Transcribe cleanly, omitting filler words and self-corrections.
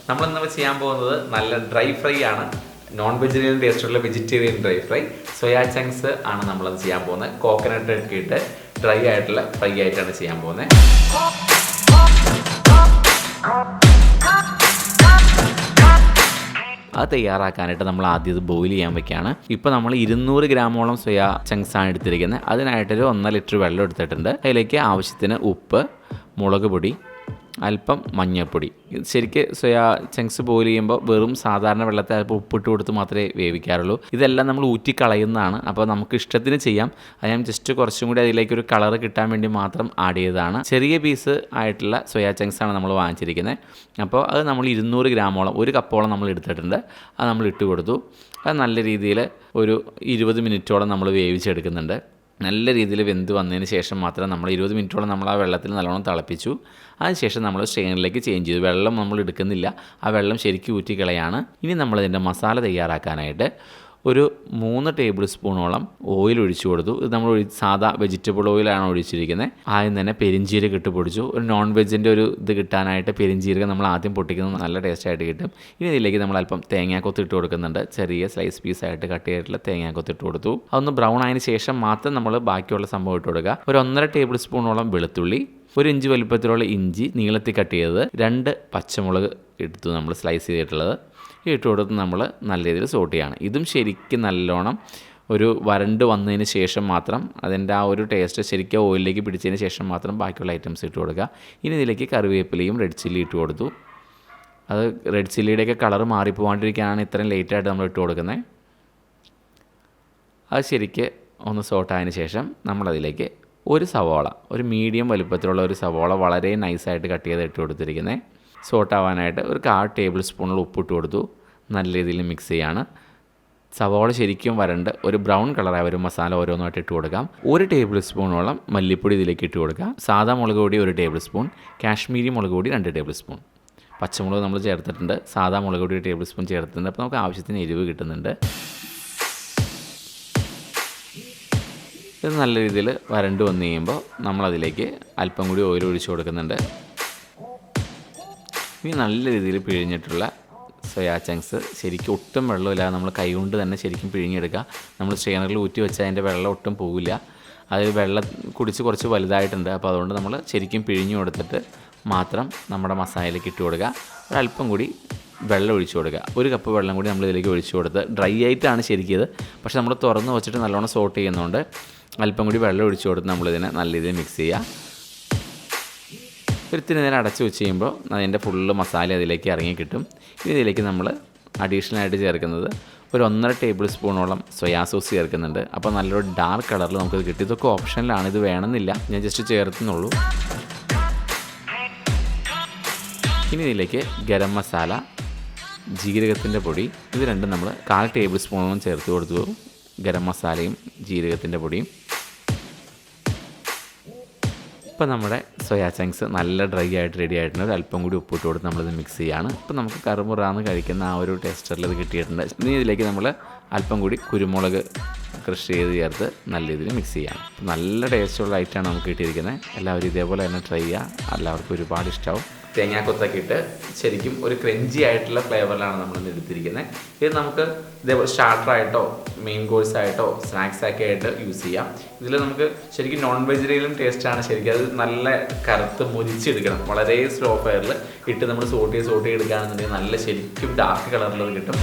നമ്മളിന്ന് ചെയ്യാൻ പോകുന്നത് നല്ല ഡ്രൈ ഫ്രൈ ആണ്. നോൺ വെജിറ്റേറിയൻ ടേസ്റ്റുള്ള vegetarian dry fry. Soya chunks ആണ് നമ്മളത് ചെയ്യാൻ പോകുന്നത്. കോക്കനട്ട് ഒക്കെ ഇട്ട് ഡ്രൈ ആയിട്ടുള്ള ഫ്രൈ ആയിട്ടാണ് ചെയ്യാൻ പോകുന്നത്. അത് തയ്യാറാക്കാനായിട്ട് നമ്മൾ ആദ്യം ഇത് ബോയിൽ ചെയ്യാൻ വെക്കുകയാണ്. ഇപ്പോൾ നമ്മൾ 200 ഗ്രാമോളം സോയാ ചങ്ക്സ് ആണ് എടുത്തിരിക്കുന്നത്. അതിനായിട്ടൊരു 1 ലിറ്റർ വെള്ളം എടുത്തിട്ടുണ്ട്. അതിലേക്ക് ആവശ്യത്തിന് ഉപ്പ്, മുളക് പൊടി, അല്പം മഞ്ഞൾപ്പൊടി. ശരിക്ക് സോയാ ചങ്ക്സ് ബോയിൽ ചെയ്യുമ്പോൾ വെറും സാധാരണ വെള്ളത്തിൽ അല്പം ഉപ്പിട്ട് കൊടുത്ത് മാത്രമേ വേവിക്കാറുള്ളൂ. ഇതെല്ലാം നമ്മൾ ഊറ്റിക്കളയുന്നതാണ്. അപ്പോൾ നമുക്ക് ഇഷ്ടത്തിന് ചെയ്യാം. അത് ഞാൻ ജസ്റ്റ് കുറച്ചും കൂടി അതിലേക്കൊരു കളർ കിട്ടാൻ വേണ്ടി മാത്രം ആഡ് ചെയ്തതാണ്. ചെറിയ പീസ് ആയിട്ടുള്ള സോയാ ചങ്ക്സ് ആണ് നമ്മൾ വാങ്ങിച്ചിരിക്കുന്നത്. അപ്പോൾ അത് നമ്മൾ 200 ഗ്രാമോളം, 1 കപ്പോളം നമ്മൾ എടുത്തിട്ടുണ്ട്. അത് നമ്മൾ ഇട്ട് കൊടുത്തു. അത് നല്ല രീതിയിൽ ഒരു 20 മിനിറ്റോളം നമ്മൾ വേവിച്ചെടുക്കുന്നുണ്ട്. നല്ല രീതിയിൽ വെന്ത് വന്നതിന് ശേഷം മാത്രം നമ്മൾ 20 മിനിറ്റോളം നമ്മൾ ആ വെള്ളത്തിൽ നല്ലോണം തിളപ്പിച്ചു. അതിനുശേഷം നമ്മൾ സ്ട്രെയിനറിലേക്ക് ചേഞ്ച് ചെയ്തു. വെള്ളം നമ്മൾ എടുക്കുന്നില്ല, ആ വെള്ളം ശരിക്കും ഊറ്റിക്കളയാണ്. ഇനി നമ്മളിതിൻ്റെ മസാല തയ്യാറാക്കാനായിട്ട് ഒരു 3 ടേബിൾ സ്പൂണോളം ഓയിൽ ഒഴിച്ചു കൊടുത്തു. ഇത് നമ്മൾ സാധാ വെജിറ്റബിൾ ഓയിലാണ് ഒഴിച്ചിരിക്കുന്നത്. ആദ്യം തന്നെ പെരിഞ്ചീരകം ഇട്ട് പൊടിച്ചു. ഒരു നോൺ വെജിൻ്റെ ഒരു ഇത് കിട്ടാനായിട്ട് പെരിഞ്ചീരകം നമ്മൾ ആദ്യം പൊട്ടിക്കുന്നത് നല്ല ടേസ്റ്റായിട്ട് കിട്ടും. ഇനി ഇതിലേക്ക് നമ്മൾ അല്പം തേങ്ങാക്കൊത്ത് ഇട്ട് കൊടുക്കുന്നുണ്ട്. ചെറിയ സ്ലൈസ് പീസായിട്ട് കട്ട് ചെയ്തിട്ടുള്ള തേങ്ങാക്കൊത്ത് ഇട്ട് കൊടുത്തു. അതൊന്ന് ബ്രൗൺ ആയതിനു ശേഷം മാത്രം നമ്മൾ ബാക്കിയുള്ള സംഭവം ഇട്ട് കൊടുക്കുക. ഒരു 1.5 ടേബിൾ സ്പൂണോളം വെളുത്തുള്ളി, 1 ഇഞ്ച് വലുപ്പത്തിലുള്ള ഇഞ്ചി നീളത്തിൽ കട്ട് ചെയ്തത്, 2 പച്ചമുളക് എടുത്തു നമ്മൾ സ്ലൈസ് ചെയ്തിട്ടുള്ളത് ഇട്ട് കൊടുത്ത് നമ്മൾ നല്ല രീതിയിൽ സോട്ട് ചെയ്യാണ്. ഇതും ശരിക്കും നല്ലോണം ഒരു വരണ്ട് വന്നതിന് ശേഷം മാത്രം അതിൻ്റെ ആ ഒരു ടേസ്റ്റ് ശരിക്കും ഓയിലിലേക്ക് പിടിച്ചതിന് ശേഷം മാത്രം ബാക്കിയുള്ള ഐറ്റംസ് ഇട്ട് കൊടുക്കുക. ഇനി ഇതിലേക്ക് കറിവേപ്പിലയും റെഡ് ചില്ലി ഇട്ട് കൊടുത്തു. അത് റെഡ് ചില്ലിയുടെയൊക്കെ കളർ മാറിപ്പോവാണ്ടിരിക്കാനാണ് ഇത്രയും ലേറ്റായിട്ട് നമ്മൾ ഇട്ട് കൊടുക്കുന്നത്. അത് ശരിക്ക് ഒന്ന് സോട്ടായതിന് ശേഷം നമ്മളതിലേക്ക് ഒരു സവോള, ഒരു മീഡിയം വലുപ്പത്തിലുള്ള ഒരു സവോള വളരെ നൈസായിട്ട് കട്ട് ചെയ്ത് ഇട്ട് കൊടുത്തിരിക്കുന്നത്. സോട്ടാവാനായിട്ട് ഒരു 1/4 ടേബിൾ സ്പൂണുള്ള ഉപ്പിട്ട് കൊടുത്തു. നല്ല രീതിയിൽ മിക്സ് ചെയ്യാണ്. സവോള ശരിക്കും വരണ്ട് ഒരു ബ്രൗൺ കളറായ ഒരു മസാല ഓരോന്നായിട്ട് ഇട്ട് കൊടുക്കാം. 1 ടേബിൾ സ്പൂണോളം മല്ലിപ്പൊടി ഇതിലേക്ക് ഇട്ട് കൊടുക്കാം. സാധാ മുളക് പൊടി 1 ടേബിൾ സ്പൂൺ, കാശ്മീരി മുളക് പൊടി 2 ടേബിൾ സ്പൂൺ, പച്ചമുളക് നമ്മൾ ചേർത്തിട്ടുണ്ട്. സാധാ മുളക് പൊടി 1 ടേബിൾ സ്പൂൺ ചേർത്തിട്ടുണ്ട്. അപ്പോൾ നമുക്ക് ആവശ്യത്തിന് എരിവ് കിട്ടുന്നുണ്ട്. ഇത് നല്ല രീതിയിൽ വരണ്ട് വന്നു കഴിയുമ്പോൾ നമ്മളതിലേക്ക് അല്പം കൂടി ഓയിൽ ഒഴിച്ച് കൊടുക്കുന്നുണ്ട്. ഇനി നല്ല രീതിയിൽ പിഴിഞ്ഞിട്ടുള്ള സോയാ ചങ്ക്സ് ശരിക്കും ഒട്ടും വെള്ളമില്ലാതെ നമ്മൾ കൈകൊണ്ട് തന്നെ ശരിക്കും പിഴിഞ്ഞെടുക്കുക. നമ്മൾ സ്ട്രെയിനറിൽ ഊറ്റി വെച്ചാൽ അതിൻ്റെ വെള്ളം ഒട്ടും പോവില്ല. അത് വെള്ളം കുടിച്ച് കുറച്ച് വലുതായിട്ടുണ്ട്. അപ്പോൾ അതുകൊണ്ട് നമ്മൾ ശരിക്കും പിഴിഞ്ഞു കൊടുത്തിട്ട് മാത്രം നമ്മുടെ മസാലയിലേക്ക് ഇട്ട് കൊടുക്കുക. ഒരല്പം കൂടി വെള്ളം ഒഴിച്ചു കൊടുക്കുക. 1 കപ്പ് വെള്ളം കൂടി നമ്മൾ ഇതിലേക്ക് ഒഴിച്ചു കൊടുത്ത് ഡ്രൈ ആയിട്ടാണ് ശരിക്കും ഇത്. പക്ഷേ നമ്മൾ തുറന്ന് വെച്ചിട്ട് നല്ലോണം സോട്ട് ചെയ്യുന്നതുകൊണ്ട് അല്പം കൂടി വെള്ളം ഒഴിച്ചു കൊടുത്ത് നമ്മളിതിനെ നല്ല രീതിയിൽ മിക്സ് ചെയ്യുക. ഒരിത്തിരി നേരം അടച്ച് വെച്ച് കഴിയുമ്പോൾ അതിൻ്റെ ഫുള്ള് മസാല അതിലേക്ക് ഇറങ്ങി കിട്ടും. ഇനി ഇതിലേക്ക് നമ്മൾ അഡീഷണലായിട്ട് ചേർക്കുന്നത് ഒരു 1.5 ടേബിൾ സ്പൂണോളം സോയാ സോസ് ചേർക്കുന്നുണ്ട്. അപ്പോൾ നല്ലൊരു ഡാർക്ക് കളറിൽ നമുക്കത് കിട്ടും. ഇതൊക്കെ ഓപ്ഷനിലാണ്, ഇത് വേണമെന്നില്ല, ഞാൻ ജസ്റ്റ് ചേർത്തുന്നുള്ളൂ. ഇനി ഇതിലേക്ക് ഗരം മസാല, ജീരകത്തിൻ്റെ പൊടി, ഇത് രണ്ടും നമ്മൾ 1/4 ടേബിൾ സ്പൂണോളം ചേർത്ത് കൊടുത്തു. ഗരം മസാലയും ജീരകത്തിൻ്റെ പൊടിയും. ഇപ്പോൾ നമ്മുടെ സോയാ ചങ്ക്സ് നല്ല ഡ്രൈ ആയിട്ട് റെഡി ആയിട്ടുണ്ട്. അല്പം കൂടി ഉപ്പിട്ട് കൊടുത്ത് നമ്മളിത് മിക്സ് ചെയ്യുകയാണ്. ഇപ്പോൾ നമുക്ക് കറുമുറാന്ന് കഴിക്കുന്ന ആ ഒരു ടെക്സ്ചറിൽ ഇത് കിട്ടിയിട്ടുണ്ട്. ഇനി ഇതിലേക്ക് നമ്മൾ അല്പം കൂടി കുരുമുളക് ക്രഷ് ചെയ്ത് ചേർത്ത് നല്ല രീതിയിൽ മിക്സ് ചെയ്യാം. നല്ല ടേസ്റ്റുള്ള ഐറ്റമാണ് നമുക്ക് കിട്ടിയിരിക്കുന്നത്. എല്ലാവരും ഇതേപോലെ തന്നെ ട്രൈ ചെയ്യുക. എല്ലാവർക്കും ഒരുപാട് ഇഷ്ടമാവും. തേങ്ങാക്കൊത്തൊക്കെ ഇട്ട് ശരിക്കും ഒരു ക്രഞ്ചി ആയിട്ടുള്ള ഫ്ലേവറിലാണ് നമ്മളിന്ന് എടുത്തിരിക്കുന്നത്. ഇത് നമുക്ക് ഇതേപോലെ സ്റ്റാർട്ടറായിട്ടോ മെയിൻ കോഴ്സായിട്ടോ സ്നാക്സാക്കി ആയിട്ട് യൂസ് ചെയ്യാം. ഇതിൽ നമുക്ക് ശരിക്കും നോൺ വെജിറ്റേറിയൻ ടേസ്റ്റാണ്. ശരിക്കും അത് നല്ല കറുത്ത് മുരിച്ചെടുക്കണം. വളരെ സ്ലോ ഫയറിൽ ഇട്ട് നമ്മൾ സോട്ട് ചെയ്ത് എടുക്കുകയാണെന്നുണ്ടെങ്കിൽ നല്ല ശരിക്കും ഡാർക്ക് കളറിലത് കിട്ടും.